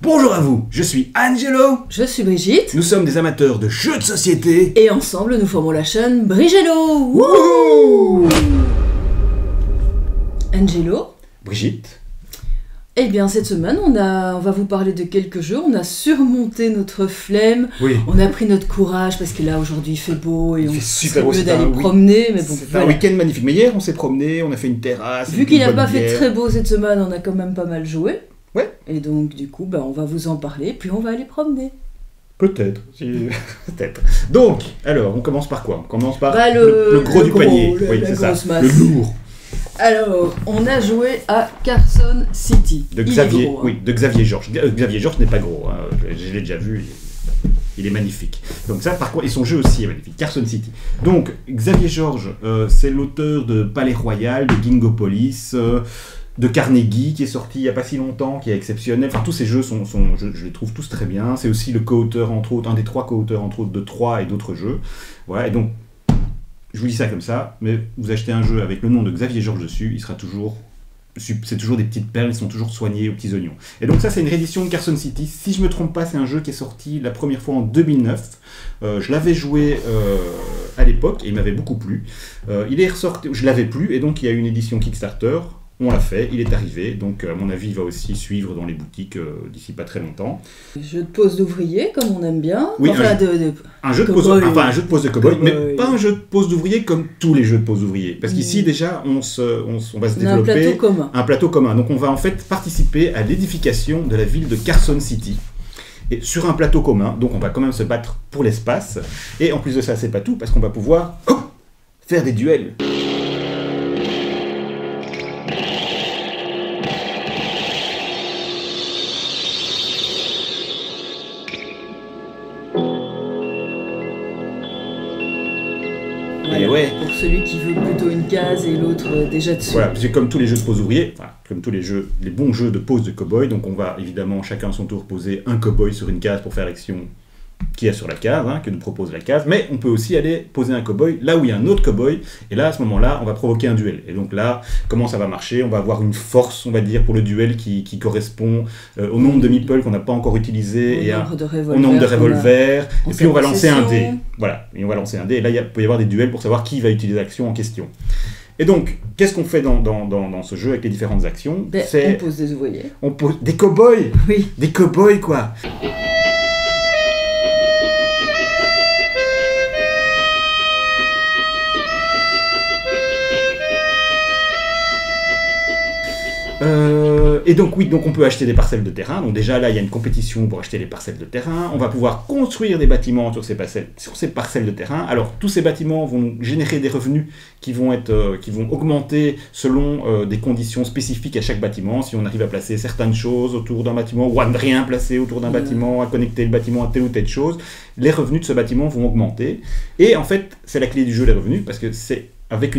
Bonjour à vous, je suis Angelo. Je suis Brigitte. Nous sommes des amateurs de jeux de société. Et ensemble, nous formons la chaîne Brigello. Wouhou! Angelo. Brigitte. Eh bien, cette semaine, on va vous parler de quelques jeux. On a surmonté notre flemme. Oui. On a pris notre courage parce que là, aujourd'hui, il fait beau et Il on fait serait super beau, mieux c'est d'aller un promener. Mais bon, C'est voilà. un week-end magnifique. Mais hier, on s'est promené, on a fait une terrasse. Vu qu'il n'a pas fait très beau cette semaine, on a quand même pas mal joué. Ouais. Et donc, du coup, on va vous en parler, puis on va aller promener. Peut-être. Peut-être. Donc, alors, on commence par quoi? On commence par le gros du panier. Oui, la c'est ça. grosse masse. Le lourd. Alors, on a joué à Carson City. De Il est Xavier, gros, hein. oui, de Xavier Georges. Xavier Georges n'est pas gros, hein. Je l'ai déjà vu, il est magnifique. Donc ça, par contre, et son jeu aussi est magnifique, Carson City. Donc, Xavier Georges, c'est l'auteur de Palais Royal, de Gingopolis, de Carnegie, qui est sorti il n'y a pas si longtemps, qui est exceptionnel. Enfin, tous ces jeux, je les trouve tous très bien. C'est aussi le co-auteur, entre autres, un des 3 co-auteurs, entre autres, de 3 et d'autres jeux. Voilà, et donc, je vous dis ça comme ça, mais vous achetez un jeu avec le nom de Xavier Georges dessus, il sera toujours... C'est toujours des petites perles, ils sont toujours soignés aux petits oignons. Et donc ça, c'est une réédition de Carson City. Si je ne me trompe pas, c'est un jeu qui est sorti la première fois en 2009. Je l'avais joué à l'époque et il m'avait beaucoup plu. Il est ressorti, je l'avais plu, et donc il y a eu une édition Kickstarter. On l'a fait, il est arrivé, donc à mon avis il va aussi suivre dans les boutiques d'ici pas très longtemps. Jeu de pose d'ouvrier, comme on aime bien. Oui, enfin, un jeu de pose, un jeu de pose de cow-boy, mais pas un jeu de pose d'ouvrier comme tous les jeux de pose d'ouvrier. Parce qu'ici déjà on va se développer un plateau commun. Donc on va en fait participer à l'édification de la ville de Carson City. Et sur un plateau commun, donc on va quand même se battre pour l'espace. Et en plus de ça, c'est pas tout, parce qu'on va pouvoir faire des duels. Voilà, et ouais. Pour celui qui veut plutôt une case et l'autre déjà dessus. Voilà, c'est comme tous les jeux de pose ouvrier, enfin, comme tous les bons jeux de pose de cow-boy, donc on va évidemment chacun à son tour poser un cow-boy sur une case pour faire l'action qu'il y a sur la case, que nous propose la case, mais on peut aussi aller poser un cow-boy là où il y a un autre cow-boy, et là à ce moment-là on va provoquer un duel. Et donc là, comment ça va marcher? On va avoir une force, on va dire, pour le duel qui correspond au nombre de meeples qu'on n'a pas encore utilisé, au nombre de revolvers, et puis on va lancer un dé. Voilà, et on va lancer un dé, et là il peut y avoir des duels pour savoir qui va utiliser l'action en question. Et donc, qu'est-ce qu'on fait dans ce jeu avec les différentes actions? On pose des ouvriers. On pose des cow-boys. Oui. Des cow-boys, quoi. Et donc oui, donc on peut acheter des parcelles de terrain. Donc déjà là, il y a une compétition pour acheter les parcelles de terrain. On va pouvoir construire des bâtiments sur ces parcelles de terrain. Alors tous ces bâtiments vont générer des revenus qui vont augmenter selon des conditions spécifiques à chaque bâtiment. Si on arrive à placer certaines choses autour d'un bâtiment ou à ne rien placer autour d'un bâtiment, à connecter le bâtiment à telle ou telle chose, les revenus de ce bâtiment vont augmenter. Et en fait, c'est la clé du jeu, les revenus, parce que c'est avec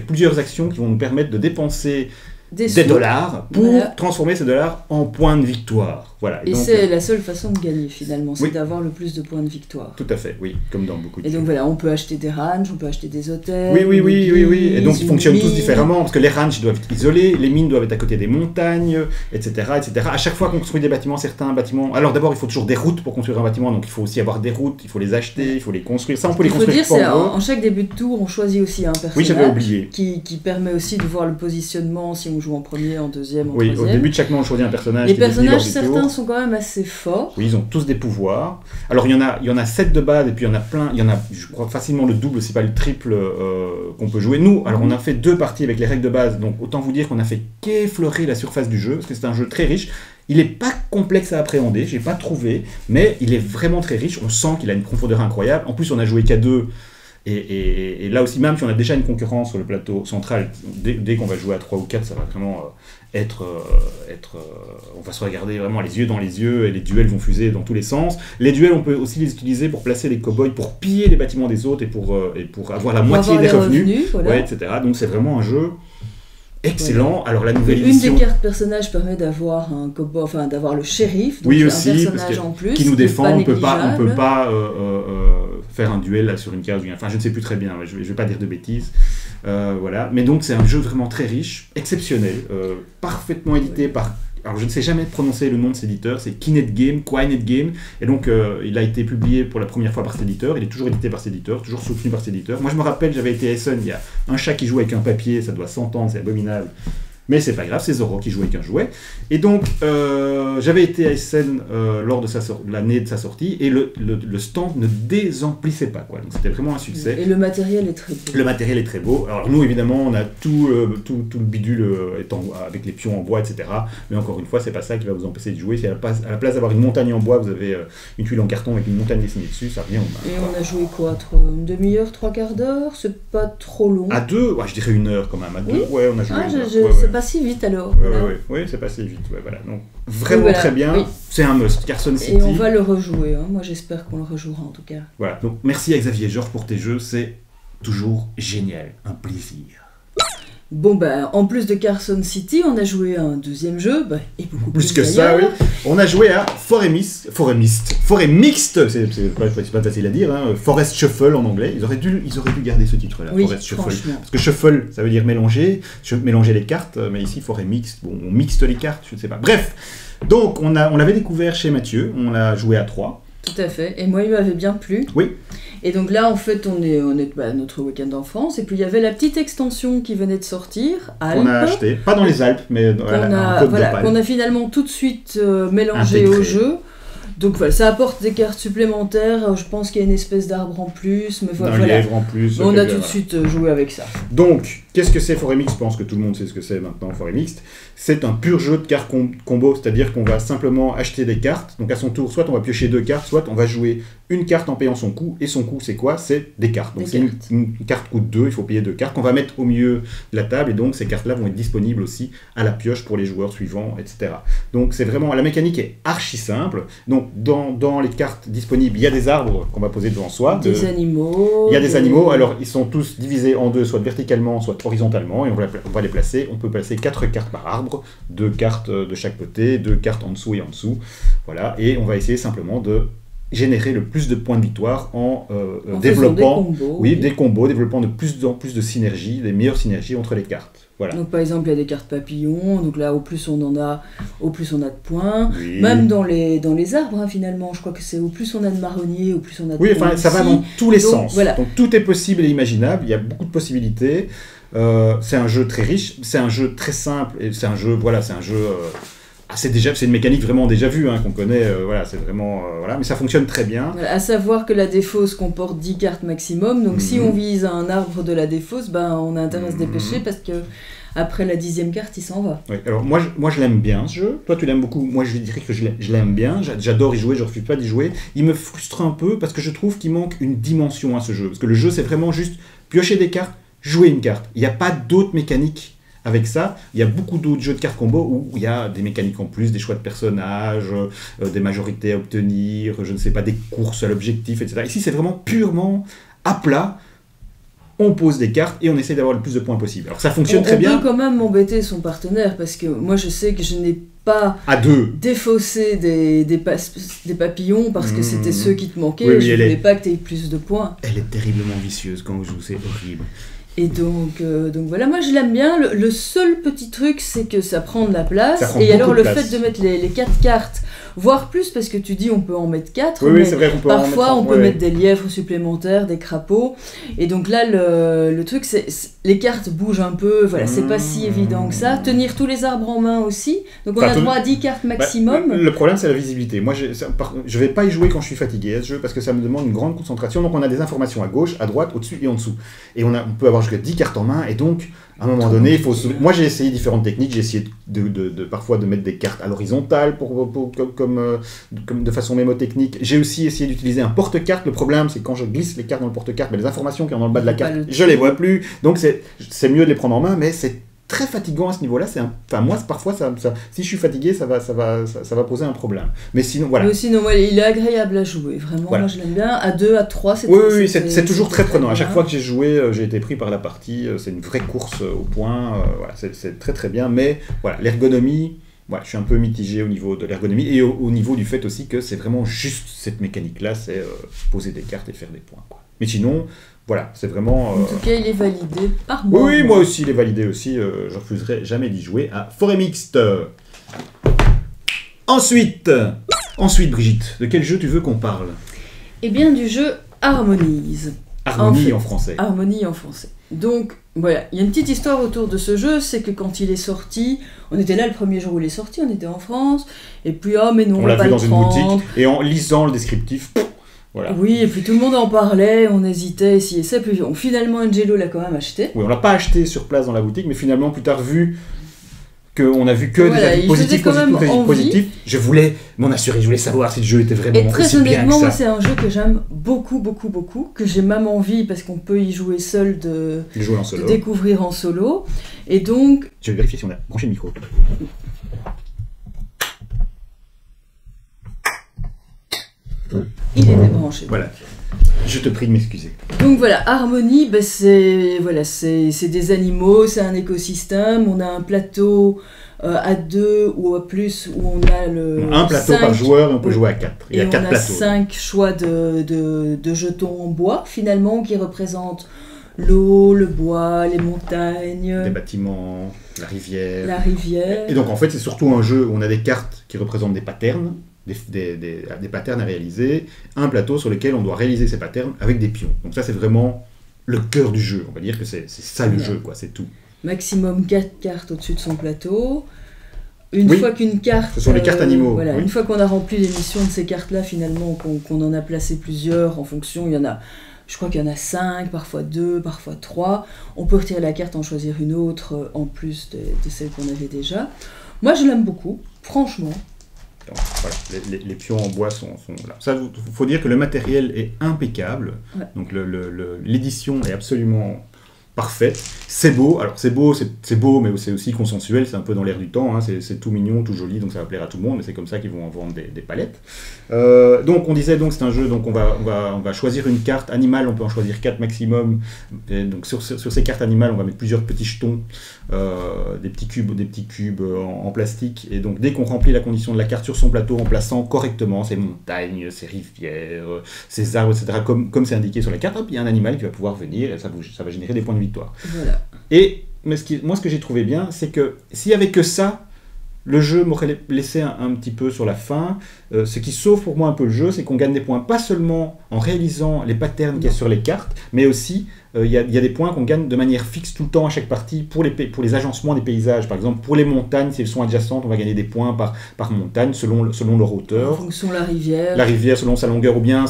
plusieurs actions qui vont nous permettre de dépenser des dollars pour transformer ces dollars en points de victoire. Voilà. Et donc, c'est la seule façon de gagner finalement, c'est d'avoir le plus de points de victoire. Tout à fait, oui, comme dans beaucoup de jeux. Et donc voilà, on peut acheter des ranchs, on peut acheter des hôtels. Oui. Et donc ils fonctionnent tous différemment, parce que les ranchs doivent être isolés, les mines doivent être à côté des montagnes, etc. À chaque fois qu'on construit des bâtiments, certains bâtiments... Alors d'abord, il faut toujours des routes pour construire un bâtiment, donc il faut aussi avoir des routes, il faut les acheter, il faut les construire. Ça, on peut les construire. Il faut dire, en chaque début de tour, on choisit aussi un personnage. Oui, j'avais oublié. Qui permet aussi de voir le positionnement, si on joue en premier, en deuxième, en troisième. Oui, au début de chaque manche, on choisit un personnage. Les personnages, certains sont quand même assez forts. Oui, ils ont tous des pouvoirs. Alors, il y en a 7 de base, et puis il y en a plein. Il y en a, je crois, facilement le double, c'est pas le triple qu'on peut jouer. Nous, alors, on a fait 2 parties avec les règles de base, donc autant vous dire qu'on a fait qu'effleurer la surface du jeu, parce que c'est un jeu très riche. Il n'est pas complexe à appréhender, j'ai pas trouvé, mais il est vraiment très riche. On sent qu'il a une profondeur incroyable. En plus, on a joué qu'à 2. Et là aussi, même si on a déjà une concurrence sur le plateau central, dès qu'on va jouer à 3 ou 4, ça va vraiment on va se regarder vraiment les yeux dans les yeux, et les duels vont fuser dans tous les sens. Les duels, on peut aussi les utiliser pour placer les cow-boys, pour piller les bâtiments des autres, et pour avoir la moitié des revenus, voilà. Etc. Donc c'est vraiment un jeu excellent. Ouais. Alors la nouvelle édition... Une des cartes personnages permet d'avoir un cowboy, enfin d'avoir le shérif, donc oui, un aussi, personnage en plus qui nous défend. On peut pas faire un duel là, sur une case. Enfin, je ne sais plus très bien. Je vais pas dire de bêtises. Voilà. Mais donc c'est un jeu vraiment très riche, exceptionnel, parfaitement édité par alors je ne sais jamais prononcer le nom de cet éditeur, c'est Quinet Game, et donc il a été publié pour la première fois par cet éditeur, il est toujours édité par cet éditeur, toujours soutenu par cet éditeur. Moi je me rappelle, j'avais été à Essen, il y a un chat qui joue avec un papier, ça doit s'entendre, c'est abominable. Mais c'est pas grave, c'est Zoro qui joue avec un jouet. Et donc, j'avais été à Essen lors de l'année de sa sortie, et le stand ne désemplissait pas, quoi. Donc c'était vraiment un succès. Et le matériel est très beau. Le matériel est très beau. Alors nous, évidemment, on a tout le bidule avec les pions en bois, etc. Mais encore une fois, c'est pas ça qui va vous empêcher de jouer. Si à la place d'avoir une montagne en bois, vous avez une tuile en carton avec une montagne dessinée dessus, ça revient au même. Et on a joué quoi, une demi-heure, 3/4 d'heure? C'est pas trop long. À 2, ouais, je dirais 1 heure quand même. À 2, oui, ouais, on a joué. C'est pas si vite alors. Oui, c'est passé vite. Ouais, voilà. Donc, vraiment très bien. Oui. C'est un must. Carson City. Et on va le rejouer. Hein. Moi, j'espère qu'on le rejouera en tout cas. Voilà. Donc, merci à Xavier Georges pour tes jeux. C'est toujours génial. Un plaisir. Bon, en plus de Carson City, on a joué à un deuxième jeu, et beaucoup plus que ça, oui. On a joué à Forêt Mixte, c'est pas facile à dire, hein. Forest Shuffle en anglais. Ils auraient dû garder ce titre-là, oui, Forest Shuffle. Parce que Shuffle, ça veut dire mélanger les cartes, mais ici, Forêt Mixte, bon, on mixte les cartes, je ne sais pas. Bref, donc on l'avait découvert chez Mathieu, on l'a joué à 3. Tout à fait, et moi il m'avait bien plu. Oui. Et donc là, en fait, on est notre week-end en France, et puis il y avait la petite extension qui venait de sortir, Alpes. On a acheté, pas dans les Alpes, mais en Côte d'Opale. Qu'on a finalement tout de suite mélangé au jeu. Donc voilà, ça apporte des cartes supplémentaires, je pense qu'il y a une espèce d'arbre en plus, mais voilà. Un lièvre en plus. On a tout de suite joué avec ça. Donc, qu'est-ce que c'est Forêt Mixte? Je pense que tout le monde sait ce que c'est maintenant, Forêt Mixte. C'est un pur jeu de cartes combo, c'est-à-dire qu'on va simplement acheter des cartes, donc à son tour, soit on va piocher 2 cartes, soit on va jouer une carte en payant son coût, et son coût c'est quoi? C'est des cartes. Donc une carte coûte 2, il faut payer 2 cartes qu'on va mettre au milieu de la table, et donc ces cartes-là vont être disponibles aussi à la pioche pour les joueurs suivants, etc. Donc c'est vraiment, la mécanique est archi simple. Donc dans les cartes disponibles, il y a des arbres qu'on va poser devant soi. Des animaux. Il y a des animaux, alors ils sont tous divisés en 2, soit verticalement, soit horizontalement, et on va les placer. On peut placer 4 cartes par arbre, 2 cartes de chaque côté, 2 cartes en dessous et en dessous. Voilà, et on va essayer simplement de générer le plus de points de victoire en développant des combos, développant de plus en plus de synergies, des meilleures synergies entre les cartes. Voilà. Donc par exemple il y a des cartes papillons, donc là au plus on en a, au plus on a de points. Oui. Même dans les arbres hein, finalement, je crois que c'est au plus on a de marronniers, au plus on a de points. Oui, enfin ça va dans tous les sens. Voilà. Donc tout est possible et imaginable, il y a beaucoup de possibilités. C'est un jeu très riche, c'est un jeu très simple, et c'est un jeu, c'est une mécanique vraiment déjà vue, hein, qu'on connaît, c'est vraiment... mais ça fonctionne très bien. Voilà, à savoir que la défausse comporte 10 cartes maximum, donc si on vise à un arbre de la défausse, on a intérêt à se dépêcher, parce que après la 10e carte, il s'en va. Oui, alors moi je l'aime bien ce jeu, toi tu l'aimes beaucoup, moi je dirais que je l'aime bien, j'adore y jouer, je refuse pas d'y jouer. Il me frustre un peu parce que je trouve qu'il manque une dimension à ce jeu, parce que le jeu c'est vraiment juste piocher des cartes, jouer une carte, il n'y a pas d'autres mécaniques. Avec ça, il y a beaucoup d'autres jeux de cartes combo où il y a des mécaniques en plus, des choix de personnages, des majorités à obtenir, je ne sais pas, des courses à l'objectif, etc. Ici, c'est vraiment purement à plat. On pose des cartes et on essaie d'avoir le plus de points possible. Alors ça fonctionne très bien. On peut quand même embêter son partenaire parce que moi je sais que je n'ai pas défaussé des papillons parce que c'était ceux qui te manquaient. Oui, je ne voulais pas que tu aies plus de points. Elle est terriblement vicieuse quand on joue, c'est horrible. Et donc voilà, moi je l'aime bien. Le seul petit truc, c'est que ça prend de la place. Et alors le fait de mettre les 4 cartes, voire plus, parce que tu dis on peut en mettre 4, mais c'est vrai qu'on peut parfois on peut mettre des lièvres supplémentaires, des crapauds. Et donc là, le truc, c'est les cartes bougent un peu, voilà, c'est pas si évident que ça. Tenir tous les arbres en main aussi. Donc on a droit à 10 cartes maximum. Le problème, c'est la visibilité. Moi, je vais pas y jouer quand je suis fatigué à ce jeu, parce que ça me demande une grande concentration. Donc on a des informations à gauche, à droite, au-dessus et en dessous. Et on peut avoir jusqu'à 10 cartes en main, et donc à un moment donné, moi j'ai essayé différentes techniques, j'ai essayé parfois de mettre des cartes à l'horizontale comme de façon mémotechnique. J'ai aussi essayé d'utiliser un porte-carte. Le problème, c'est quand je glisse les cartes dans le porte-carte, les informations qui sont dans le bas de la carte, je les vois plus. Donc c'est mieux de les prendre en main, mais c'est très fatigant à ce niveau-là. Moi, parfois, si je suis fatigué, ça va poser un problème. Mais sinon, voilà. Mais sinon, il est agréable à jouer. Vraiment, moi, je l'aime bien. À 2, à 3, c'est toujours très prenant. À chaque fois que j'ai joué, j'ai été pris par la partie. C'est une vraie course au point. C'est très très bien. Mais voilà, l'ergonomie... je suis un peu mitigé au niveau de l'ergonomie et au niveau du fait aussi que c'est vraiment juste cette mécanique-là, c'est poser des cartes et faire des points, quoi. Mais sinon, voilà, c'est vraiment... En tout cas, il est validé par moi. Oui, moi aussi, il est validé aussi. Je refuserai jamais d'y jouer à Forêt Mixte. Ensuite, Brigitte, de quel jeu tu veux qu'on parle? Eh bien, du jeu Harmonies. Harmonie en français. Harmonie en français. Donc, voilà, il y a une petite histoire autour de ce jeu, c'est que quand il est sorti, on était là le premier jour où il est sorti, on était en France, et puis, oh mais non, on l'a va vu le dans une prendre. boutique, et en lisant le descriptif, voilà. Oui, et puis tout le monde en parlait, on hésitait, si et ça, puis finalement Angelo l'a quand même acheté. Oui, on l'a pas acheté sur place dans la boutique, mais finalement plus tard vu qu'on a vu que Voilà, des avis positifs, je voulais m'en assurer, je voulais savoir si le jeu était vraiment Et très aussi bien que honnêtement, ça. moi, c'est un jeu que j'aime beaucoup, que j'ai même envie, parce qu'on peut y jouer seul, de découvrir en solo. Et donc... Je vais vérifier si on a branché le micro. Il est débranché. Voilà. Je te prie de m'excuser. Donc voilà, Harmonie, ben c'est des animaux, c'est un écosystème. On a un plateau à 2 ou à plus où on a un plateau par joueur et on peut jouer à 4. Il y a 4 plateaux. On a 5 choix de jetons en bois finalement qui représentent l'eau, le bois, les montagnes, des bâtiments, la rivière. La rivière. Et donc en fait c'est surtout un jeu où on a des cartes qui représentent des patterns. Des patterns à réaliser, un plateau sur lequel on doit réaliser ces patterns avec des pions. Donc ça c'est vraiment le cœur du jeu, on va dire que c'est ça le jeu, quoi, c'est tout. Maximum 4 cartes au-dessus de son plateau. Une fois qu'une carte... Ce sont les cartes animaux. Voilà, une fois qu'on a rempli les missions de ces cartes-là, finalement, qu'on en a placé plusieurs en fonction, il y en a... Je crois qu'il y en a 5, parfois 2, parfois 3. On peut retirer la carte, en choisir une autre, en plus de celle qu'on avait déjà. Moi je l'aime beaucoup, franchement. Donc, voilà, les pions en bois sont là. Ça, il faut dire que le matériel est impeccable. Ouais. Donc l'édition est absolument parfaite. C'est beau. Alors c'est beau, mais c'est aussi consensuel. C'est un peu dans l'air du temps. Hein. C'est tout mignon, tout joli. Donc ça va plaire à tout le monde. Mais c'est comme ça qu'ils vont en vendre des palettes. Donc on disait donc c'est un jeu. Donc on va choisir une carte animale. On peut en choisir 4 maximum. Et donc sur ces cartes animales, on va mettre plusieurs petits jetons. Des petits cubes en plastique, et donc dès qu'on remplit la condition de la carte sur son plateau en plaçant correctement ses montagnes, ses rivières, ses arbres, etc., comme c'est indiqué sur la carte, hop, il y a un animal qui va pouvoir venir et ça va générer des points de victoire. Voilà. Mais moi ce que j'ai trouvé bien, c'est que s'il n'y avait que ça, le jeu m'aurait laissé un petit peu sur la fin. Ce qui sauve pour moi un peu le jeu, c'est qu'on gagne des points pas seulement en réalisant les patterns qu'il y a sur les cartes, mais aussi il y a des points qu'on gagne de manière fixe tout le temps à chaque partie pour les agencements des paysages. Par exemple, pour les montagnes, si elles sont adjacentes, on va gagner des points par montagne selon leur hauteur. En fonction de la rivière. La rivière selon sa longueur, ou bien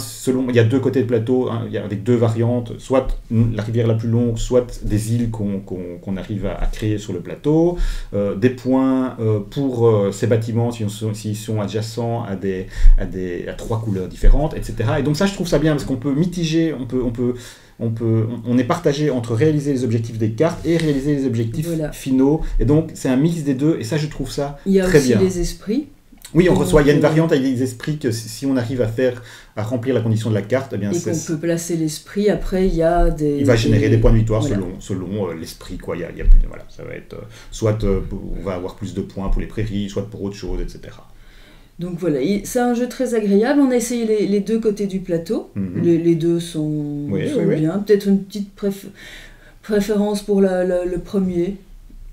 il y a 2 côtés de plateau, hein, avec 2 variantes, soit la rivière la plus longue, soit des îles qu'on arrive à créer sur le plateau. Des points pour ces bâtiments s'ils sont adjacents à 3 couleurs différentes, etc. Et donc ça, je trouve ça bien, parce qu'on peut mitiger, on est partagé entre réaliser les objectifs des cartes et réaliser les objectifs finaux. Et donc, c'est un mix des deux. Et ça, je trouve ça très bien. Il y a aussi les esprits. Oui, il y a une variante avec les esprits que si on arrive à remplir la condition de la carte, eh bien, et qu'on peut placer l'esprit. Après, il y a des... Il va générer des points de victoire selon l'esprit, quoi. Il y a plus, voilà, ça va être... soit on va avoir plus de points pour les prairies, soit pour autre chose, etc. Donc voilà, c'est un jeu très agréable. On a essayé les 2 côtés du plateau. Les 2 sont bien. Peut-être une petite préférence pour le premier,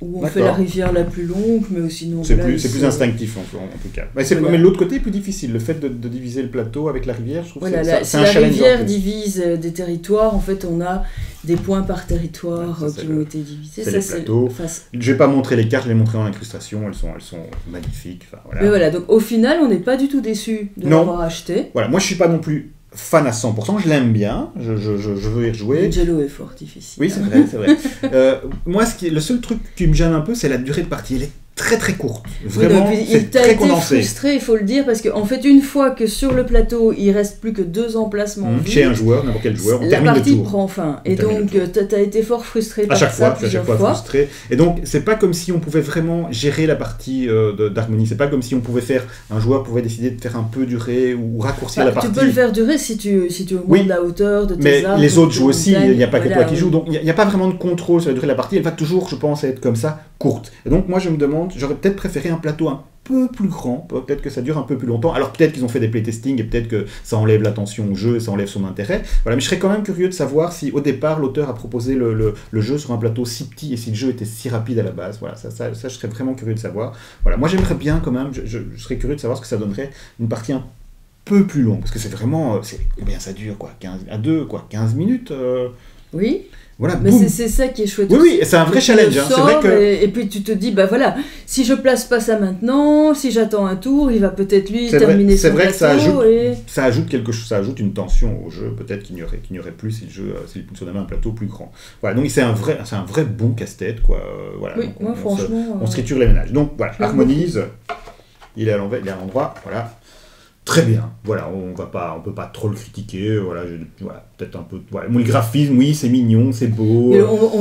où on fait la rivière la plus longue, mais sinon... C'est plus instinctif en tout cas. Mais l'autre côté est plus difficile. Le fait de diviser le plateau avec la rivière, je trouve que c'est un challenge. Si la rivière divise des territoires, en fait, on a des points par territoire qui ont été divisés. C'est les plateaux. Je ne vais pas montrer les cartes, je vais les montrer en incrustation. Elles sont magnifiques. Enfin, voilà. Mais voilà, donc au final, on n'est pas du tout déçu de l'avoir acheté. Voilà, moi je ne suis pas non plus fan à 100%, je l'aime bien, je veux y rejouer. Angelo est fort difficile. Oui, c'est vrai. Moi, le seul truc qui me gêne un peu, c'est la durée de partie. Elle est très très courte. Vraiment, c'est très condensé. Il été frustré, il faut le dire, parce qu'en fait, une fois que sur le plateau, il reste plus que 2 emplacements vides, chez un joueur, n'importe quel joueur, on termine le tour. La partie prend fin. Et donc, tu as été fort frustré par ça plusieurs fois. À chaque fois frustré. Et donc, c'est pas comme si on pouvait vraiment gérer la partie d'harmonie. C'est pas comme si on pouvait un joueur pouvait décider de faire un peu durer ou raccourcir la partie. Tu peux le faire durer si tu augmentes la hauteur de tes arbres. Mais les autres jouent aussi, il n'y a pas que toi qui joues. Donc, il n'y a pas vraiment de contrôle sur la durée de la partie. Elle va toujours, je pense, être comme ça, courte. Et donc, moi, je me demande, j'aurais peut-être préféré un plateau un peu plus grand, peut-être que ça dure un peu plus longtemps, alors peut-être qu'ils ont fait des playtesting et peut-être que ça enlève l'attention au jeu et ça enlève son intérêt, voilà, mais je serais quand même curieux de savoir si au départ l'auteur a proposé le jeu sur un plateau si petit et si le jeu était si rapide à la base, voilà, ça je serais vraiment curieux de savoir, voilà, moi j'aimerais bien quand même, je serais curieux de savoir ce que ça donnerait une partie un peu plus longue, parce que c'est vraiment, combien ça dure, quoi, 15 minutes Oui. Voilà, mais c'est ça qui est chouette. Oui, c'est un vrai challenge. Hein. C'est vrai que... et puis tu te dis, bah voilà, si je place pas ça maintenant, si j'attends un tour, il va peut-être lui terminer son plateau. C'est vrai que ça ajoute quelque chose, ça ajoute une tension au jeu, peut-être qu'il n'y aurait plus si on avait un plateau plus grand. Voilà, donc c'est un vrai bon casse-tête, quoi. Voilà, oui, donc moi franchement... On se triture les ménages. Donc voilà, harmonise, il est à l'envers, il est à l'endroit, voilà. Très bien, voilà, on peut pas trop le critiquer, voilà, peut-être un peu, voilà, le graphisme, oui, c'est mignon, c'est beau.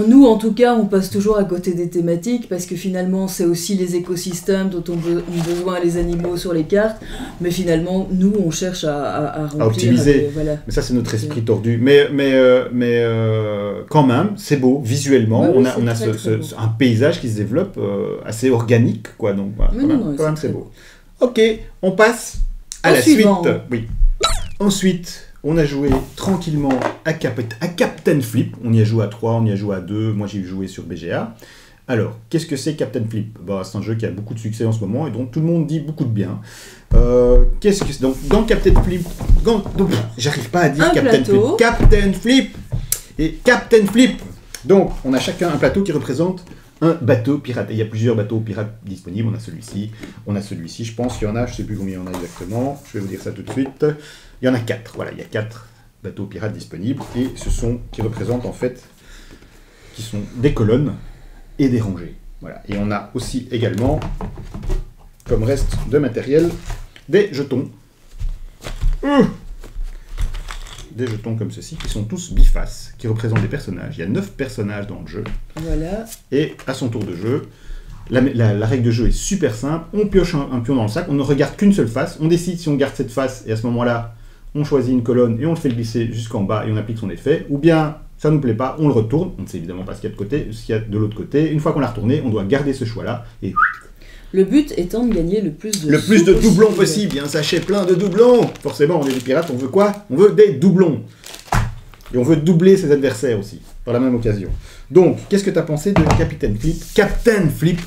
Nous, en tout cas, on passe toujours à côté des thématiques, parce que finalement, c'est aussi les écosystèmes dont ont besoin les animaux sur les cartes, mais finalement, nous, on cherche à remplir... À optimiser, voilà. Mais ça, c'est notre esprit tordu, mais quand même, c'est beau, visuellement, oui, on a un paysage qui se développe assez organique, quoi, donc voilà, quand même, c'est beau. Ok, on passe... À la suite, oui. Ensuite, on a joué tranquillement à Captain Flip. On y a joué à 3, on y a joué à 2. Moi, j'ai joué sur BGA. Alors, qu'est-ce que c'est Captain Flip ? C'est un jeu qui a beaucoup de succès en ce moment et dont tout le monde dit beaucoup de bien. Qu'est-ce que c'est ? Donc, dans Captain Flip... j'arrive pas à dire Captain Flip. Captain Flip ! Et Captain Flip ! Donc, on a chacun un plateau qui représente... un bateau pirate. Et il y a plusieurs bateaux pirates disponibles. On a celui-ci. Je pense qu'il y en a, je ne sais plus combien il y en a exactement. Je vais vous dire ça tout de suite. Il y en a 4. Voilà, il y a 4 bateaux pirates disponibles. Et qui représentent en fait, qui sont des colonnes et des rangées. Voilà. Et on a aussi également, comme reste de matériel, des jetons. Des jetons comme ceci, qui sont tous bifaces, qui représentent des personnages. Il y a 9 personnages dans le jeu. Voilà. Et à son tour de jeu, la règle de jeu est super simple. On pioche un pion dans le sac, on ne regarde qu'une seule face. On décide si on garde cette face, et à ce moment-là, on choisit une colonne et on le fait glisser jusqu'en bas et on applique son effet. Ou bien, ça ne nous plaît pas, on le retourne. On ne sait évidemment pas ce qu'il y a de l'autre côté. Une fois qu'on l'a retourné, on doit garder ce choix-là. Et... le but étant de gagner le plus de doublons possible. Il y a un sachet plein de doublons. Forcément, on est des pirates, on veut quoi ? On veut des doublons. Et on veut doubler ses adversaires aussi, par la même occasion. Donc, qu'est-ce que tu as pensé de Captain Flip ? Captain Flip.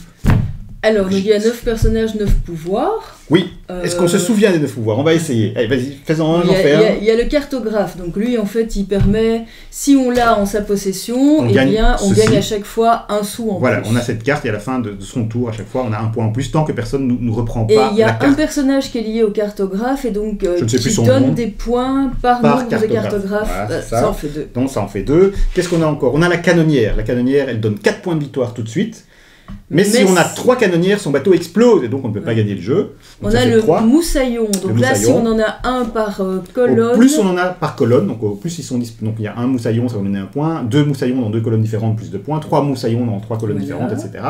Alors, donc, il y a 9 personnages, 9 pouvoirs. Oui. Est-ce qu'on se souvient des 9 pouvoirs ? On va essayer. Allez, vas-y, fais-en un, j'en fais un. Il y a le cartographe. Donc, lui, en fait, il permet, si on l'a en sa possession, on gagne à chaque fois un sou en plus. Voilà, on a cette carte et à la fin de son tour, à chaque fois, on a un point en plus, tant que personne ne nous reprend pas la carte. Et il y a un personnage qui est lié au cartographe et donc qui donne des points par nombre de cartographes. Voilà, ça en fait 2. Donc, ça en fait 2. Qu'est-ce qu'on a encore ? On a la canonnière. La canonnière, elle donne 4 points de victoire tout de suite. Mais si on a 3 canonnières, son bateau explose et donc on ne peut pas gagner le jeu. Donc on a le moussaillon. Donc là, si on en a un par colonne... Au plus on en a par colonne, donc au plus ils sont donc il y a un moussaillon, ça va donner un point, 2 moussaillons dans 2 colonnes différentes, plus de points, 3 moussaillons dans 3 colonnes différentes, etc.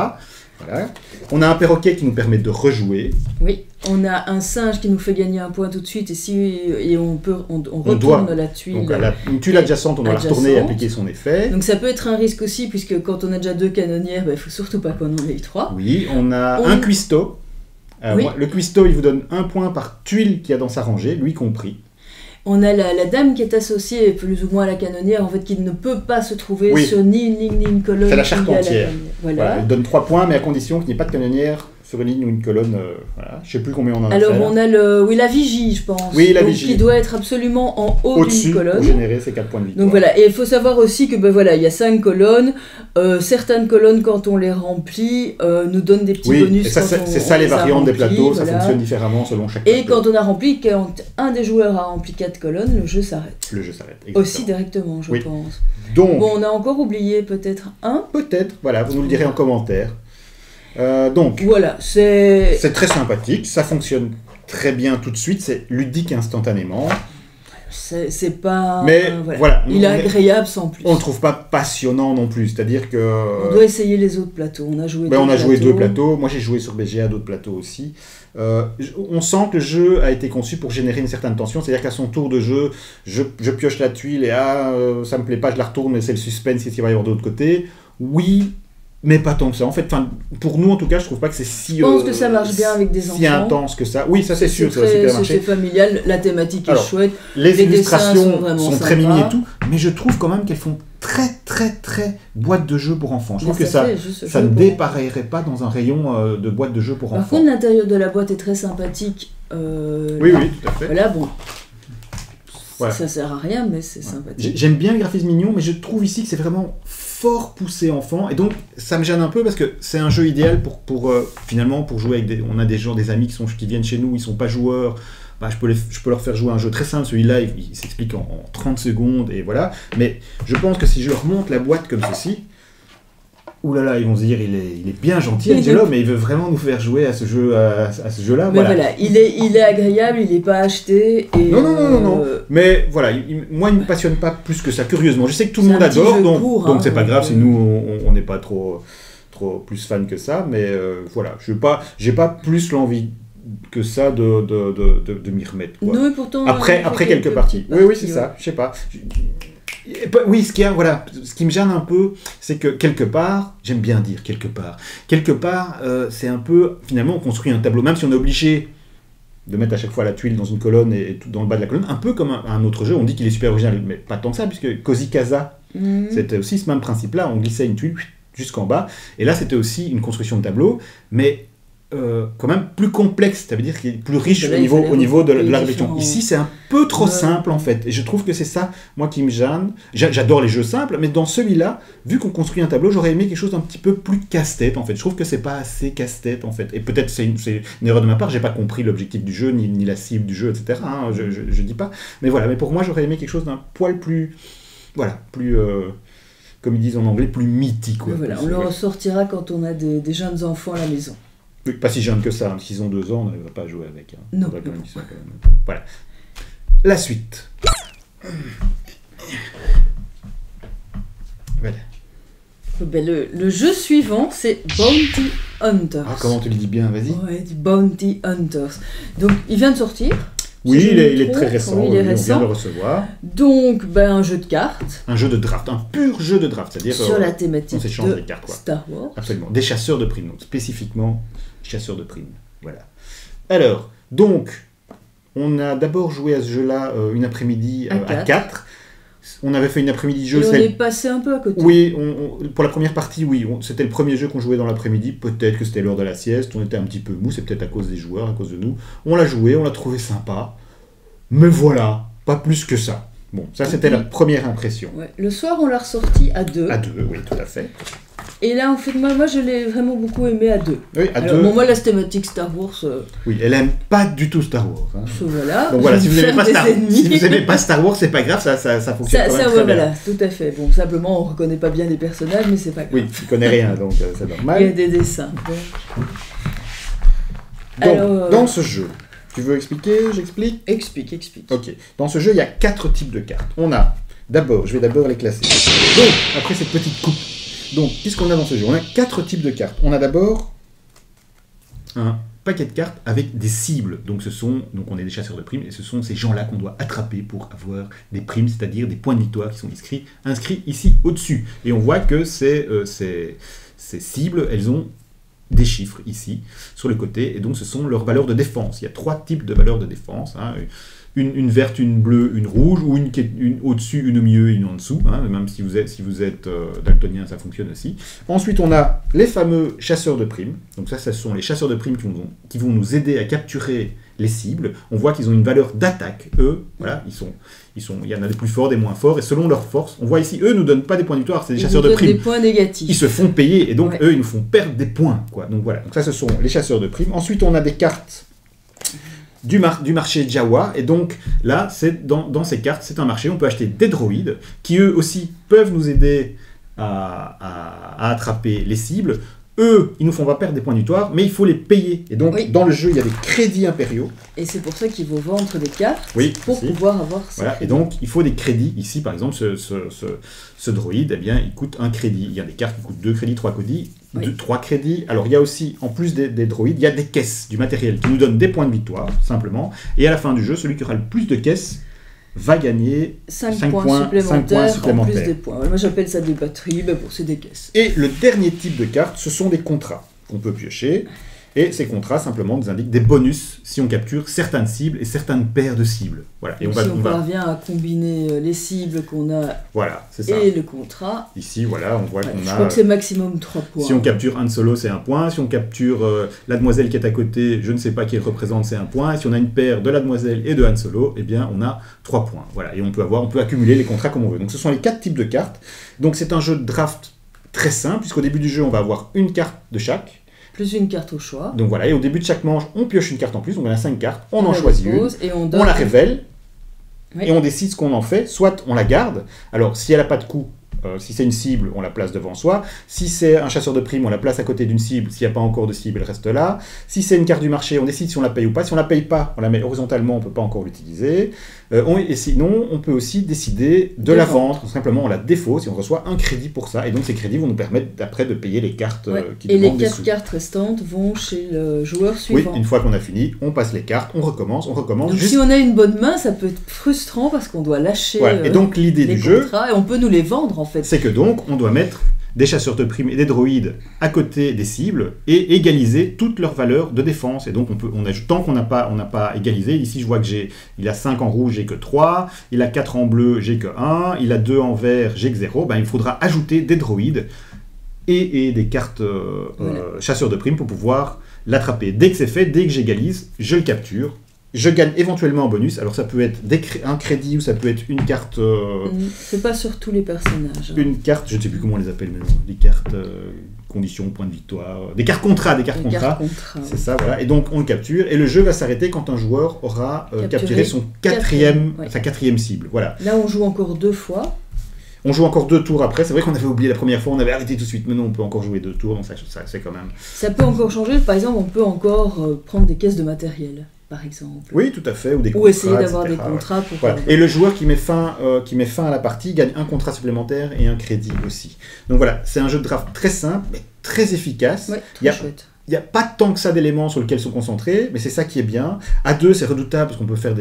Voilà. On a un perroquet qui nous permet de rejouer. Oui, on a un singe qui nous fait gagner un point tout de suite et on retourne la tuile. Donc une tuile adjacente, on doit la retourner et appliquer son effet. Donc ça peut être un risque aussi, puisque quand on a déjà 2 canonnières, il ne faut surtout pas qu'on en ait 3. Oui, on a un cuistot. Le cuistot, il vous donne 1 point par tuile qu'il y a dans sa rangée, lui compris. On a la dame qui est associée plus ou moins à la canonnière, en fait, qui ne peut pas se trouver sur ni une ligne ni une colonne. C'est la charpentière. Voilà. Elle donne 3 points, mais à condition qu'il n'y ait pas de canonnière sur une ligne ou une colonne. Voilà. Je ne sais plus combien on en a. Alors, on a la vigie, je pense. Oui, la vigie. Qui doit être absolument en haut d'une colonne. Pour générer ces 4 points de victoire. Donc voilà, et il faut savoir aussi que il y a 5 colonnes. Certaines colonnes, quand on les remplit, nous donnent des petits bonus. Et ça, c'est ça les variantes des plateaux, ça fonctionne différemment selon chaque plateau. Et quand on a rempli, quand un des joueurs a rempli 4 colonnes, le jeu s'arrête. Le jeu s'arrête, exactement. Aussi directement, je pense. Donc, on a encore oublié peut-être un. Peut-être, voilà, vous nous le direz en commentaire. Donc, voilà, c'est très sympathique, ça fonctionne très bien tout de suite, c'est ludique instantanément. C'est pas... Mais voilà. Il est agréable sans plus. On ne le trouve pas passionnant non plus, c'est-à-dire que... On doit essayer les autres plateaux, on a joué deux plateaux, moi j'ai joué sur BGA d'autres plateaux aussi. On sent que le jeu a été conçu pour générer une certaine tension, c'est-à-dire qu'à son tour de jeu, je pioche la tuile et ça me plaît pas, je la retourne, mais c'est le suspense, qu'est-ce qu'il va y avoir de l'autre côté. Oui, Mais pas tant que ça. En fait, pour nous, en tout cas, je trouve pas que c'est si... Je pense que ça marche bien avec des enfants. Si intense que ça. Oui, ça c'est sûr, ça va super marcher. C'est familial, la thématique est chouette. Les illustrations sont très mimi et tout, mais je trouve quand même qu'elles font très boîte de jeux pour enfants. Je trouve que ça ne dépareillerait pas dans un rayon de boîte de jeux pour enfants. Par contre, l'intérieur de la boîte est très sympathique. Oui, tout à fait. Voilà, bon. Voilà. Ça sert à rien, mais c'est sympathique. J'aime bien le graphisme mignon, mais je trouve ici que c'est vraiment fort poussé enfant, et donc ça me gêne un peu parce que c'est un jeu idéal pour finalement pour jouer avec on a des amis qui viennent chez nous, ils sont pas joueurs. Bah, je peux leur faire jouer un jeu très simple, celui-là il s'explique en 30 secondes et voilà, mais je pense que si je leur montre la boîte comme ceci, oulala, ils vont se dire il est bien gentil Angelo, mais il veut vraiment nous faire jouer à ce jeu-là. Mais voilà, il est agréable, il n'est pas acheté. Et non. Mais voilà, moi il ne me passionne pas plus que ça, curieusement. Je sais que tout le monde adore, donc c'est pas grave si nous on n'est pas trop plus fan que ça, mais voilà, j'ai pas plus l'envie que ça de m'y remettre. Quoi. Non, et pourtant, après quelques parties. Oui, c'est ça, je sais pas. Oui, ce qui me gêne un peu, c'est que quelque part, j'aime bien dire quelque part, c'est un peu, finalement, on construit un tableau, même si on est obligé de mettre à chaque fois la tuile dans une colonne et tout dans le bas de la colonne, un peu comme un autre jeu, on dit qu'il est super original, mais pas tant que ça, puisque Cozy Casa, c'était aussi ce même principe-là, on glissait une tuile jusqu'en bas, et là c'était aussi une construction de tableau, mais quand même plus complexe, ça veut dire qu'il est plus riche au niveau de la réflexion. Ici, c'est un peu trop simple en fait, et je trouve que c'est ça, moi, qui me gêne. J'adore les jeux simples, mais dans celui-là, vu qu'on construit un tableau, j'aurais aimé quelque chose d'un petit peu plus casse-tête en fait. Je trouve que c'est pas assez casse-tête en fait, et peut-être c'est une erreur de ma part, j'ai pas compris l'objectif du jeu, ni la cible du jeu, etc. Hein, je dis pas, mais voilà, mais pour moi, j'aurais aimé quelque chose d'un poil plus, voilà, plus... comme ils disent en anglais, plus mythique. Quoi, voilà, on le ressortira quand on a des jeunes enfants à la maison. Oui, pas si jeune que ça, hein. S'ils ont 2 ans, on ne va pas jouer avec. Hein. Non. Voilà. La suite. Voilà. Ben, le jeu suivant, c'est Bounty Hunters. Ah, comment tu le dis bien, vas-y. Ouais, Bounty Hunters. Donc, il vient de sortir. Oui, il est très récent. Oui, il est récent. On vient de le recevoir. Donc, un jeu de cartes. Un jeu de draft, un pur jeu de draft. C'est-à-dire sur la thématique de les cartes, quoi. Star Wars. Absolument. Des chasseurs de primes, donc spécifiquement chasseurs de primes. Voilà. Alors, donc, on a d'abord joué à ce jeu-là une après-midi à 4. On avait fait une après-midi jeu. Et on est passé un peu à côté. Oui, pour la première partie, oui. C'était le premier jeu qu'on jouait dans l'après-midi. Peut-être que c'était l'heure de la sieste. On était un petit peu mou. C'est peut-être à cause des joueurs, à cause de nous. On l'a joué, on l'a trouvé sympa. Mais voilà, pas plus que ça. Bon, ça c'était la première impression. Ouais. Le soir, on l'a ressorti à 2. À 2, oui, tout à fait. Et là, en fait, moi je l'ai vraiment beaucoup aimé à 2. Oui, à 2. Bon, moi, la thématique Star Wars... Oui, elle aime pas du tout Star Wars. Hein. Voilà. Donc voilà, si vous n'aimez pas Star Wars, c'est pas grave, ça fonctionne quand même très bien. Voilà, tout à fait. Bon, simplement, on reconnaît pas bien les personnages, mais c'est pas grave. Oui, tu connais rien, donc c'est normal. Il y a des dessins. Donc, alors, dans ce jeu... Tu veux expliquer? J'explique? Explique. Ok. Dans ce jeu, il y a 4 types de cartes. On a, je vais d'abord les classer. Donc, après cette petite coupe. Donc, qu'est-ce qu'on a dans ce jeu? On a 4 types de cartes. On a d'abord un paquet de cartes avec des cibles. Donc, on est des chasseurs de primes, et ce sont ces gens-là qu'on doit attraper pour avoir des primes, c'est-à-dire des points de victoire qui sont inscrits ici au-dessus. Et on voit que ces cibles, elles ont des chiffres ici, sur le côté, et donc ce sont leurs valeurs de défense. Il y a 3 types de valeurs de défense, hein. Une verte, une bleue, une rouge, ou une au-dessus, une au milieu et une en dessous, hein. Même si vous êtes daltonien, ça fonctionne aussi. Ensuite, on a les fameux chasseurs de primes, donc ça, ce sont les chasseurs de primes qui vont nous aider à capturer les cibles. On voit qu'ils ont une valeur d'attaque, eux, voilà, il y en a des plus forts, des moins forts, et selon leur force, on voit ici, eux ne nous donnent pas des points de victoire, c'est des chasseurs de primes. Des points négatifs. Ils se font payer, et donc eux, ils nous font perdre des points, quoi. Donc voilà, donc ça, ce sont les chasseurs de primes. Ensuite, on a des cartes du marché Jawa, et donc là, dans ces cartes, c'est un marché, on peut acheter des droïdes, qui eux aussi peuvent nous aider à attraper les cibles. Eux, ils nous font pas perdre des points de victoire, mais il faut les payer. Et donc, dans le jeu, il y a des crédits impériaux. Et c'est pour ça qu'il faut vendre des cartes, pour aussi pouvoir avoir ça. Voilà, et donc, il faut des crédits. Ici, par exemple, ce droïde, eh bien, il coûte 1 crédit. Il y a des cartes qui coûtent 2 crédits, 3 crédits. 3 crédits. Alors, il y a aussi, en plus des droïdes, il y a des caisses, du matériel qui nous donnent des points de victoire, simplement. Et à la fin du jeu, celui qui aura le plus de caisses va gagner 5 points supplémentaires en plus des points. Moi j'appelle ça des batteries, pour c'est des caisses. Et le dernier type de carte, ce sont des contrats qu'on peut piocher. Et ces contrats, simplement, nous indiquent des bonus si on capture certaines cibles et certaines paires de cibles. Voilà. Et si on parvient à combiner les cibles qu'on a c'est ça. Et le contrat. Ici, voilà, on voit qu'on a... Je crois que c'est maximum 3 points. Si on capture Han Solo, c'est 1 point. Si on capture la demoiselle qui est à côté, je ne sais pas qui elle représente, c'est 1 point. Et si on a une paire de la demoiselle et de Han Solo, eh bien, on a 3 points. Voilà. Et on peut accumuler les contrats comme on veut. Donc, ce sont les 4 types de cartes. Donc, c'est un jeu de draft très simple, puisqu'au début du jeu, on va avoir une carte de chaque. Plus une carte au choix. Donc voilà, et au début de chaque manche, on pioche une carte en plus, donc on a 5 cartes, on en choisit une, et on la révèle, et on décide ce qu'on en fait, soit on la garde, alors si elle n'a pas de coup, si c'est une cible, on la place devant soi, si c'est un chasseur de primes, on la place à côté d'une cible, s'il n'y a pas encore de cible, elle reste là, si c'est une carte du marché, on décide si on la paye ou pas, si on la paye pas, on la met horizontalement, on ne peut pas encore l'utiliser, et sinon, on peut aussi décider de la vendre, simplement on la défausse et on reçoit un crédit pour ça, et donc ces crédits vont nous permettre après de payer les cartes qui demandent des sous. Et les 4 cartes restantes vont chez le joueur suivant. Oui, une fois qu'on a fini, on passe les cartes, on recommence. Donc si on a une bonne main, ça peut être frustrant parce qu'on doit lâcher et donc l'idée du jeu, et on peut nous les vendre en fait. C'est que donc on doit mettre des chasseurs de primes et des droïdes à côté des cibles et égaliser toutes leurs valeurs de défense. Et donc tant qu'on n'a pas égalisé, ici je vois que il a 5 en rouge, j'ai que 3, il a 4 en bleu, j'ai que 1, il a 2 en vert, j'ai que 0, il faudra ajouter des droïdes et des cartes chasseurs de primes pour pouvoir l'attraper. Dès que c'est fait, dès que j'égalise, je le capture. Je gagne éventuellement un bonus, alors ça peut être un crédit ou ça peut être une carte... C'est pas sur tous les personnages. Une carte, je ne sais plus comment on les appelle maintenant, des cartes conditions, points de victoire, des cartes contrats, c'est ça, voilà. Et donc on le capture, et le jeu va s'arrêter quand un joueur aura capturé sa quatrième cible, voilà. Là on joue encore 2 fois. On joue encore 2 tours après, c'est vrai qu'on avait oublié la première fois, on avait arrêté tout de suite, mais non, on peut encore jouer 2 tours, donc ça c'est quand même... Ça peut encore changer, par exemple on peut encore prendre des caisses de matériel. Par exemple. Oui, tout à fait, ou des contrats, essayer d'avoir des contrats pour... Voilà. Et le joueur qui met fin à la partie gagne un contrat supplémentaire et un crédit aussi. Donc voilà, c'est un jeu de draft très simple, mais très efficace. Ouais, très chouette. Il n'y a pas tant que ça d'éléments sur lesquels se concentrer, mais c'est ça qui est bien. À 2, c'est redoutable parce qu'on peut se faire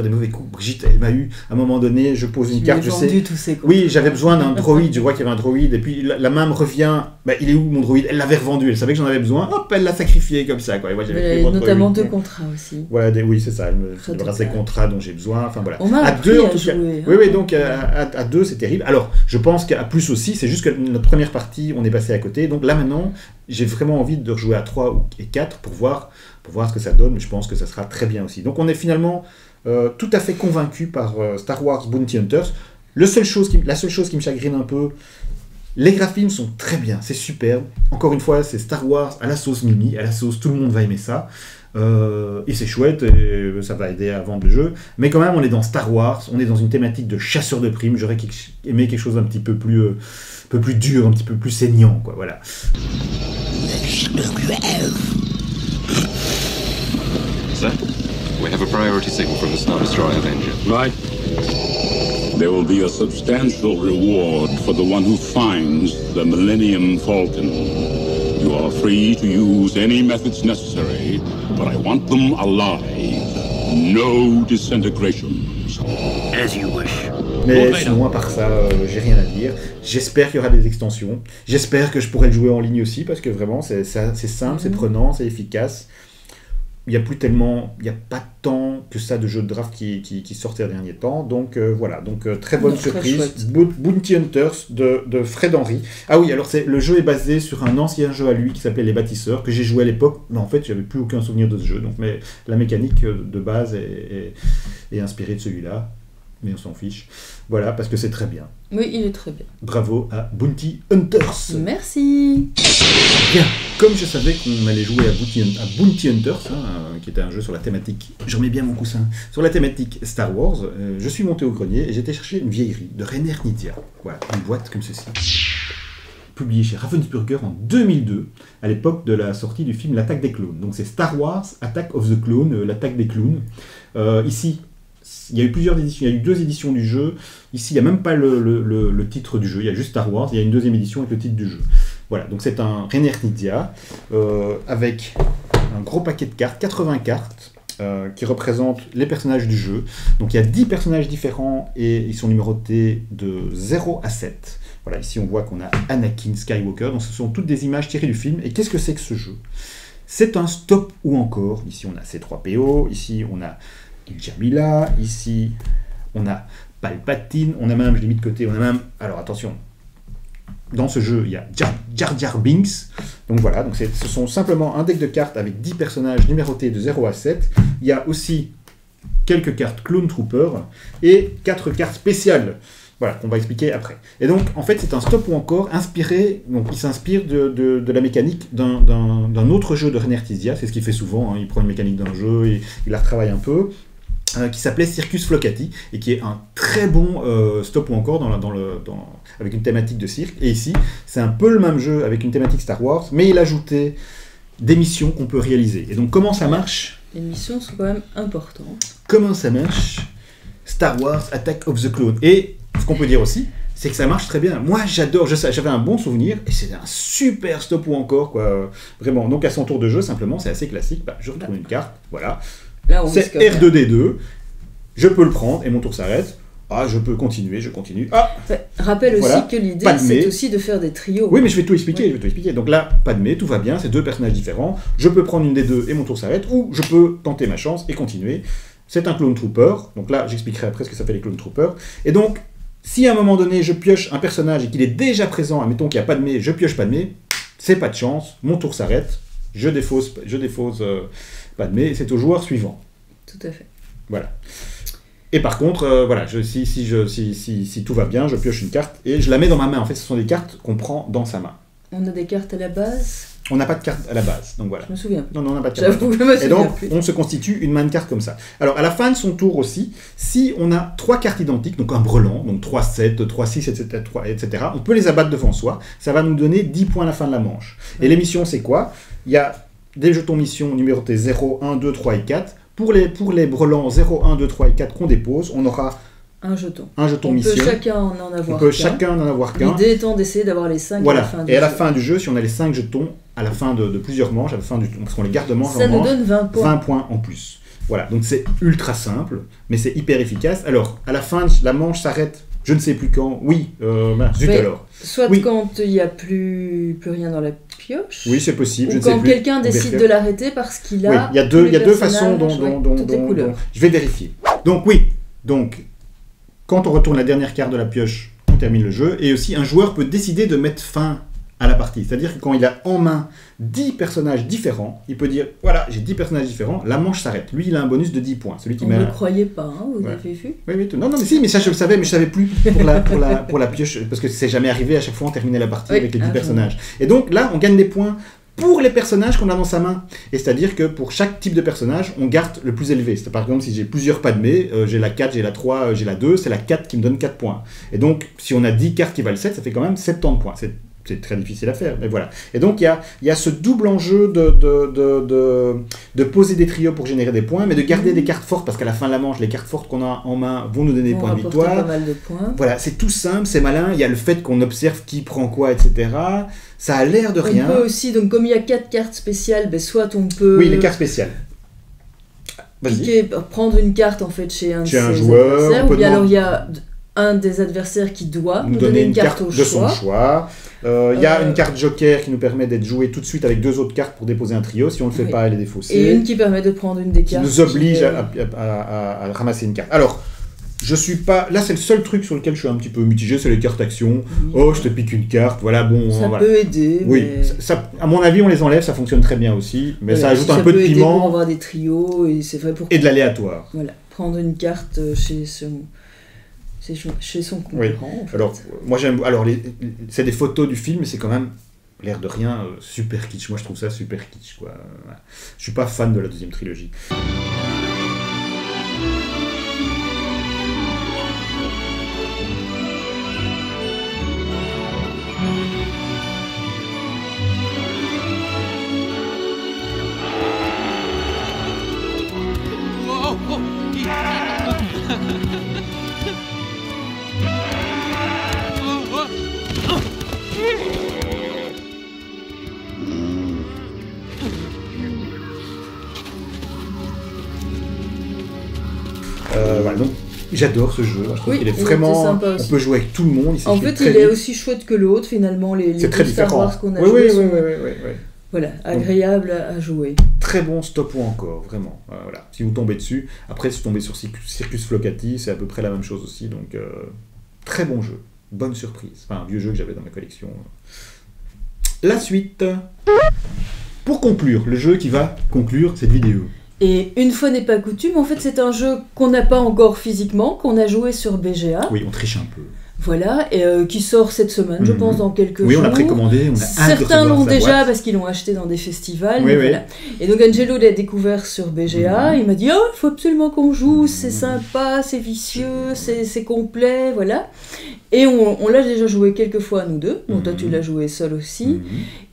des mauvais coups. Brigitte, elle m'a eu, à un moment donné, je pose une carte, je sais... tous ces oui, j'avais besoin d'un droïde, je vois qu'il y avait un droïde, et puis la main me revient, il est où mon droïde? Elle l'avait revendu, elle savait que j'en avais besoin, hop, elle l'a sacrifié comme ça, quoi. Et moi, j'avais notamment 2 contrats aussi. Voilà, oui, c'est ça, elle me débarrasse des contrats dont j'ai besoin, enfin voilà. On m'a appris à jouer. Oui, donc à 2, c'est terrible. Alors, je pense qu'à plus aussi, c'est juste que notre première partie, on est passé à côté, donc là maintenant, j'ai vraiment envie de rejouer à 3 et 4 pour voir ce que ça donne, mais je pense que ça sera très bien aussi. Donc on est finalement tout à fait convaincu par Star Wars Bounty Hunters. La seule chose qui me chagrine un peu, les graphismes sont très bien, c'est superbe. Encore une fois, c'est Star Wars à la sauce Mimi, à la sauce tout le monde va aimer ça. Et c'est chouette, et ça va aider à vendre le jeu. Mais quand même, on est dans Star Wars, on est dans une thématique de chasseur de primes. J'aurais aimé quelque chose un petit peu plus dur, un petit peu plus saignant, quoi, voilà. Sir, we have a priority signal from the Star Destroyer Avenger. Right. There will be a substantial reward for the one who finds the Millennium Falcon. You are free to use any methods necessary, but I want them alive. No disintegrations. As you wish. Mais sinon, à part ça, j'ai rien à dire. J'espère qu'il y aura des extensions. J'espère que je pourrai le jouer en ligne aussi, parce que vraiment, c'est simple, c'est prenant, c'est efficace. Il n'y a pas tant que ça de jeux de draft qui sortent ces derniers temps. Donc voilà, très bonne surprise. Bounty Hunters de Fred Henry. Ah oui, alors le jeu est basé sur un ancien jeu à lui qui s'appelait Les Bâtisseurs, que j'ai joué à l'époque, mais en fait, j'avais plus aucun souvenir de ce jeu. Donc, mais la mécanique de base est inspirée de celui-là. Mais on s'en fiche. Voilà, parce que c'est très bien. Oui, il est très bien. Bravo à Bounty Hunters. Merci. Bien, comme je savais qu'on allait jouer à Bounty Hunters, qui était un jeu sur la thématique, je remets bien mon coussin, sur la thématique Star Wars, je suis monté au grenier et j'ai été chercher une vieillerie de Rainer Knizia. Voilà, une boîte comme ceci. Publiée chez Ravensburger en 2002, à l'époque de la sortie du film L'Attaque des Clones. Donc c'est Star Wars, Attack of the Clone, l'Attaque des Clones. Ici, il y a eu plusieurs éditions, il y a eu 2 éditions du jeu. Ici, il n'y a même pas le titre du jeu, il y a juste Star Wars, il y a une 2e édition avec le titre du jeu. Voilà, donc c'est un Rainer Knizia avec un gros paquet de cartes, 80 cartes, qui représentent les personnages du jeu. Donc il y a 10 personnages différents et ils sont numérotés de 0 à 7. Voilà, ici on voit qu'on a Anakin Skywalker, donc ce sont toutes des images tirées du film. Et qu'est-ce que c'est que ce jeu? C'est un stop ou encore. Ici on a C3PO, ici on a Jamila, ici on a Palpatine, on a même, je l'ai mis de côté, on a même... Alors attention, dans ce jeu, il y a Jar Jar Binks. Donc voilà, donc ce sont simplement un deck de cartes avec 10 personnages numérotés de 0 à 7. Il y a aussi quelques cartes Clone Trooper et 4 cartes spéciales. Voilà, qu'on va expliquer après. Et donc, en fait, c'est un stop ou encore inspiré, donc il s'inspire de la mécanique d'un autre jeu de René Artisia. C'est ce qu'il fait souvent, hein. Il prend une mécanique d'un jeu et il la retravaille un peu. Qui s'appelait Circus Flocati, et qui est un très bon stop ou encore avec une thématique de cirque. Et ici, c'est un peu le même jeu avec une thématique Star Wars, mais il ajoutait des missions qu'on peut réaliser. Et donc, comment ça marche? Les missions sont quand même importantes. Comment ça marche? Star Wars Attack of the Clones. Et ce qu'on peut dire aussi, c'est que ça marche très bien. Moi, j'adore, j'avais un bon souvenir, et c'est un super stop ou encore, quoi. Vraiment. Donc, à son tour de jeu, simplement, c'est assez classique. Je retourne une carte, voilà. C'est R2D2, je peux le prendre et mon tour s'arrête. Ah, je peux continuer, je continue. Ah, rappelle aussi que l'idée, c'est aussi de faire des trios. Oui, mais je vais tout expliquer, Donc là, Padmé, tout va bien, c'est 2 personnages différents. Je peux prendre une des deux et mon tour s'arrête, ou je peux tenter ma chance et continuer. C'est un Clone Trooper, donc là, j'expliquerai après ce que ça fait les Clone Troopers. Et donc, si à un moment donné, je pioche un personnage et qu'il est déjà présent, admettons qu'il n'y a Padmé, je pioche Padmé, c'est pas de chance, mon tour s'arrête, je défausse Padmé, et c'est au joueur suivant. Tout à fait. Voilà. Et par contre, voilà, si tout va bien, je pioche une carte et je la mets dans ma main. En fait, ce sont des cartes qu'on prend dans sa main. On a des cartes à la base? On n'a pas de carte à la base, donc voilà. Je me souviens plus. Non, on n'a pas de carte. J'avoue que je me souviens Et donc, plus. on se constitue une main de cartes comme ça. Alors, à la fin de son tour aussi, si on a 3 cartes identiques, donc un brelan, donc 3-7, 3-6, etc., on peut les abattre devant soi. Ça va nous donner 10 points à la fin de la manche. Et les missions, c'est quoi? Il y a des jetons missions numérotés 0, 1, 2, 3 et 4. Pour les brelans 0, 1, 2, 3 et 4 qu'on dépose, on aura un jeton mission. On peut chacun en avoir qu'un. L'idée étant d'essayer d'avoir les 5 voilà. à la fin du jeu. Et à la jeu. fin du jeu, si on a les 5 jetons, à la fin de plusieurs manches, à la fin parce qu'on les garde de manche ça en manche, nous donne 20 points. 20 points en plus. Voilà, donc c'est ultra simple, mais c'est hyper efficace. Alors, à la fin, la manche s'arrête, je ne sais plus quand. Oui, zut alors. Soit quand il n'y a plus rien dans la pioche. Oui, c'est possible. Ou je ne sais quand plus. quelqu'un décide de l'arrêter parce qu'il a. Oui, il y a deux façons dont je vais vérifier. Donc oui, quand on retourne la dernière carte de la pioche, on termine le jeu. Et aussi, un joueur peut décider de mettre fin à la partie. C'est-à-dire que quand il a en main 10 personnages différents, il peut dire, voilà, j'ai 10 personnages différents, la manche s'arrête. Lui, il a un bonus de 10 points. Celui qui on ne le croyait pas, hein, vous avez vu? Oui, non, mais si, mais ça je le savais, mais je savais plus pour la pioche, parce que c'est jamais arrivé, à chaque fois on terminait la partie avec les 10 personnages. Et donc là, on gagne des points pour les personnages qu'on a dans sa main. Et c'est-à-dire que pour chaque type de personnage, on garde le plus élevé. C'est par exemple, si j'ai plusieurs Padmé, j'ai la 4, j'ai la 3, j'ai la 2, c'est la 4 qui me donne 4 points. Et donc, si on a 10 cartes qui valent 7, ça fait quand même 70 points. C'est très difficile à faire, mais voilà. Et donc, il y a ce double enjeu de poser des trios pour générer des points, mais de garder des cartes fortes, parce qu'à la fin de la manche, les cartes fortes qu'on a en main vont nous donner des points de victoire. Pas mal de points. Voilà, c'est tout simple, c'est malin. Il y a le fait qu'on observe qui prend quoi, etc. Ça a l'air de rien. On peut aussi, donc comme il y a 4 cartes spéciales, ben, soit on peut... Oui, les cartes spéciales. Prendre une carte en fait chez un joueur, adversaires, ou bien alors il y a un des adversaires qui doit nous donner une carte au de son choix. Il y a une carte joker qui nous permet d'être joué tout de suite avec 2 autres cartes pour déposer un trio. Si on ne le fait pas, elle est défaussée. Et une qui permet de prendre une des cartes. Qui nous oblige à ramasser une carte. Alors, je suis pas... Là, c'est le seul truc sur lequel je suis un petit peu mitigé, c'est les cartes actions. Oui. Oh, je te pique une carte, voilà, bon... Ça peut aider, oui, mais... ça, à mon avis, on les enlève, ça fonctionne très bien aussi. Mais ça ajoute un peu de piment. Pour avoir des trios, et c'est vrai pour... Et de l'aléatoire. Voilà, prendre une carte chez son concurrent. Oui. En fait. Alors, moi j'aime. Alors, c'est des photos du film, mais c'est quand même, l'air de rien, super kitsch. Moi je trouve ça super kitsch, quoi. Voilà. Je suis pas fan de la deuxième trilogie. Voilà, donc j'adore ce jeu. Je trouve Oui, qu'il est il était vraiment. sympa On aussi. peut jouer avec tout le monde. En fait, il est aussi chouette que l'autre, finalement. Les C'est très deux Star différent. Wars qu'on a Oui, joués oui, sont oui. voilà, agréables à jouer. Très bon stop ou encore, vraiment. Voilà. Si vous tombez dessus, après si vous tombez sur Circus Flocati, c'est à peu près la même chose aussi. Donc très bon jeu, bonne surprise. Enfin, un vieux jeu que j'avais dans ma collection. La suite. Pour conclure, le jeu qui va conclure cette vidéo. Et une fois n'est pas coutume, en fait, c'est un jeu qu'on n'a pas encore physiquement, qu'on a joué sur BGA. Oui, on triche un peu. Voilà, et qui sort cette semaine, je pense, dans quelques jours. Oui, on a précommandé, on a hâte de Certains recevoir l'ont sa déjà boîte. parce qu'ils l'ont acheté dans des festivals. Oui, mais oui. voilà. Et donc Angelo l'a découvert sur BGA, il m'a dit « Oh, il faut absolument qu'on joue, c'est sympa, c'est vicieux, c'est complet, voilà. » Et on l'a déjà joué quelques fois, nous deux. Bon, toi, tu l'as joué seul aussi.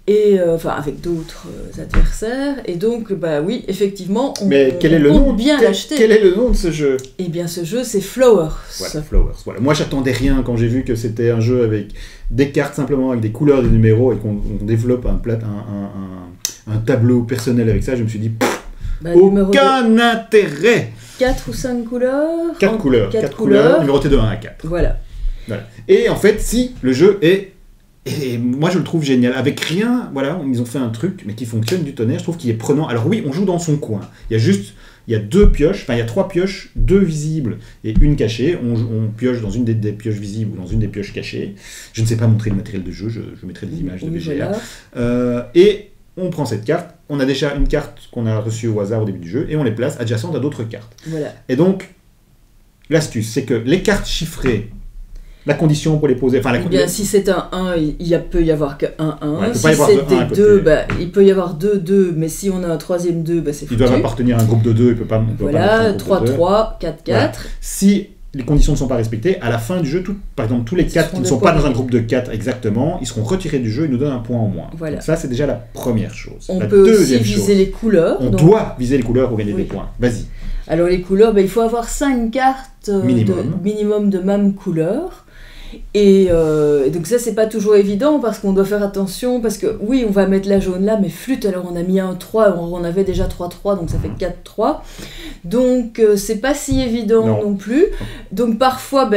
Et enfin avec d'autres adversaires, et donc bah oui, effectivement, on compte bien l'acheter. Quel est le nom de ce jeu? Eh bien, ce jeu, c'est Flowers. Voilà, Flowers. Voilà. Moi, j'attendais rien quand j'ai vu que c'était un jeu avec des cartes simplement, avec des couleurs, des numéros, et qu'on développe un tableau personnel avec ça. Je me suis dit, aucun intérêt. 4 ou 5 couleurs. 4 couleurs. 4 couleurs, numérotées de 1 à 4. Voilà. Et en fait, si, le jeu est... Et moi je le trouve génial, avec rien, voilà, ils ont fait un truc, mais qui fonctionne du tonnerre, je trouve qu'il est prenant. Alors oui, on joue dans son coin, il y a 2 pioches, enfin il y a 3 pioches, 2 visibles et une cachée, on pioche dans une des pioches visibles ou dans une des pioches cachées. Je ne sais pas montrer le matériel de jeu, je mettrai des images de BGA. Voilà. Et on prend cette carte, on a déjà une carte qu'on a reçue au hasard au début du jeu, et on les place adjacentes à d'autres cartes. Voilà. Et donc, l'astuce, c'est que les cartes chiffrées, la condition pour les poser... Enfin, eh bien, si c'est un 1, il peut y avoir que 1, 1. Ouais, si c'est des 2, bah, il peut y avoir 2, 2, mais si on a un troisième 2, bah, c'est foutu. Ils doivent appartenir à un groupe de 2, il peut pas... Voilà, 3, 3, 4, 4. Voilà. Si les conditions ne sont pas respectées, à la fin du jeu, par exemple, tous les 4 qui ne sont pas dans un groupe de 4 exactement, ils seront retirés du jeu et nous donnent un point en moins. Voilà. Donc ça, c'est déjà la première chose. On peut aussi viser les couleurs. On doit viser les couleurs pour gagner des points. Vas-y. Alors, les couleurs, bah, il faut avoir 5 cartes minimum de même couleur. Et donc ça c'est pas toujours évident parce qu'on doit faire attention parce que oui on va mettre la jaune là mais flûte alors on a mis un 3, on avait déjà 3-3 donc ça fait 4-3 donc c'est pas si évident non plus donc parfois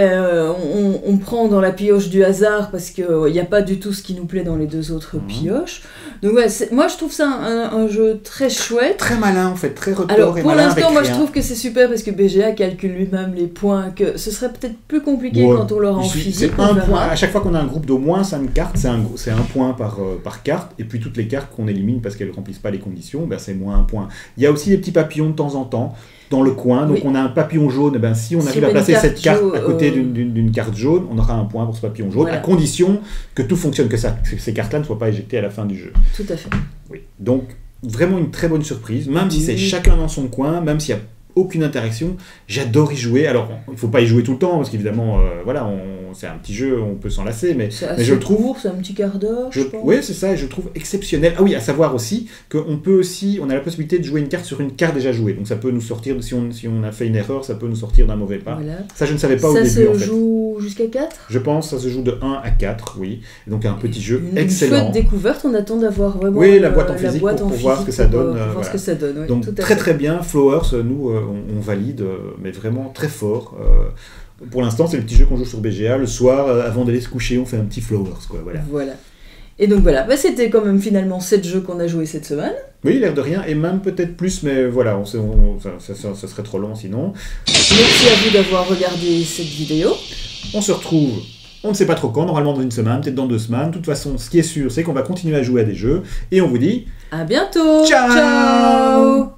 on prend dans la pioche du hasard parce qu'il n'y a pas du tout ce qui nous plaît dans les 2 autres pioches donc ouais, moi je trouve ça un jeu très chouette, très malin en fait, très retors. Alors et pour malin l'instant moi rien. je trouve que c'est super parce que BGA calcule lui-même les points, que ce serait peut-être plus compliqué quand on l'aura en physique. C'est un point, à chaque fois qu'on a un groupe d'au moins 5 cartes, c'est un point par carte, et puis toutes les cartes qu'on élimine parce qu'elles ne remplissent pas les conditions, c'est moins 1 point. Il y a aussi des petits papillons de temps en temps dans le coin, donc on a un papillon jaune, et si on arrive à placer cette carte à côté d'une carte jaune, on aura un point pour ce papillon jaune, à condition que tout fonctionne, que ces cartes-là ne soient pas éjectées à la fin du jeu. Tout à fait. Oui. Donc, vraiment une très bonne surprise, même si c'est chacun dans son coin, même s'il y a aucune interaction, j'adore y jouer. Alors, il ne faut pas y jouer tout le temps, parce qu'évidemment, c'est un petit jeu, on peut s'en lasser, mais je le trouve... C'est un petit quart d'heure, je pense. Oui, c'est ça, et je le trouve exceptionnel. Ah oui, à savoir aussi qu'on peut aussi, on a la possibilité de jouer une carte sur une carte déjà jouée, donc ça peut nous sortir, si on a fait une erreur, ça peut nous sortir d'un mauvais pas. Voilà. Ça, je ne savais pas au début, en fait. Ça se joue jusqu'à 4 ? Je pense que ça se joue de 1 à 4, oui. Et donc, un petit jeu excellent. Une chouette découverte, on attend d'avoir vraiment la boîte en physique pour voir ce que ça donne. Voir ce que ça donne, oui. Donc, très bien, Flowers, nous, on valide, mais vraiment très fort. Pour l'instant, c'est le petit jeu qu'on joue sur BGA. Le soir, avant d'aller se coucher, on fait un petit Flowers, quoi. Voilà. Et donc voilà, c'était quand même finalement 7 jeux qu'on a joués cette semaine. Oui, l'air de rien, et même peut-être plus, mais voilà, ça serait trop long sinon. Merci à vous d'avoir regardé cette vidéo. On se retrouve, on ne sait pas trop quand, normalement dans une semaine, peut-être dans 2 semaines. De toute façon, ce qui est sûr, c'est qu'on va continuer à jouer à des jeux, et on vous dit... À bientôt. Ciao.